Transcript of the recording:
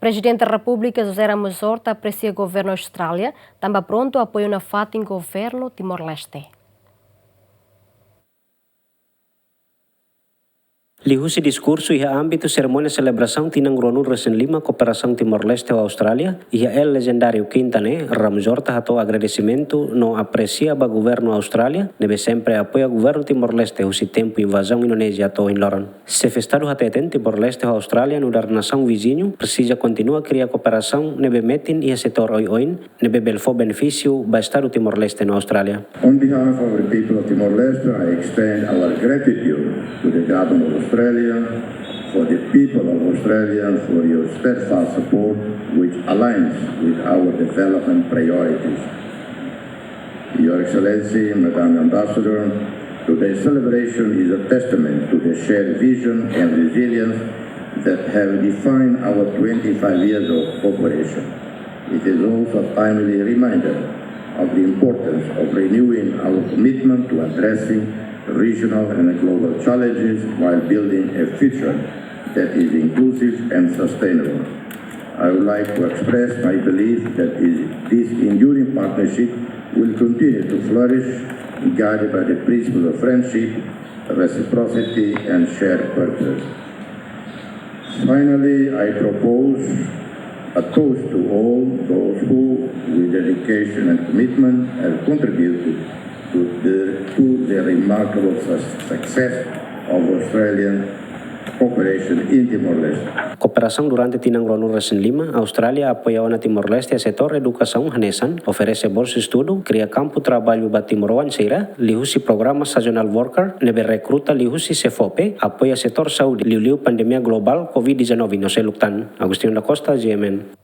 Presidente da República, José Ramos Horta, aprecia o governo da Austrália, também pronto apoio na FAT em governo Timor-Leste. Lihusi discurso iha âmbito cerimônia celebração tinang ronu recém lima cooperação Timor-Leste ao Austrália, iha el legendário Quintane, Ramos Horta hatou agradecimento no aprecia ba governo Austrália, nebe sempre apoia governo Timor-Leste husi tempo invasão Indonésia atou em Loran. Se festado hateten Timor-Leste ao Austrália no dar nação vizinho, precisa continua criar cooperação nebe metin iha setor oi-oin, nebe belfo benefício ba estado Timor-Leste no Austrália. On behalf of the people of Timor-Leste, I extend our gratitude to the government of Australia, for the people of Australia, for your steadfast support which aligns with our development priorities. Your Excellency, Madam Ambassador, today's celebration is a testament to the shared vision and resilience that have defined our 25 years of cooperation. It is also a timely reminder of the importance of renewing our commitment to addressing regional and global challenges while building a future that is inclusive and sustainable. I would like to express my belief that this enduring partnership will continue to flourish, guided by the principles of friendship, reciprocity, and shared purpose. Finally, I propose a toast to all those who, with dedication and commitment, have contributed to the remarkable success of Australian cooperation in Timor-Leste. Cooperação durante tinang ronu recém lima, Austrália apoia na Timor-Leste a setor educação hanesan, oferece bolsa estudo, cria campo trabalho ba Timoroan seira, lihusi programa sazonal worker, nebe recruta lihusi CFOP, apoia setor saúde, liu pandemia global COVID-19 no seluktan. Agustin da Costa, GMN.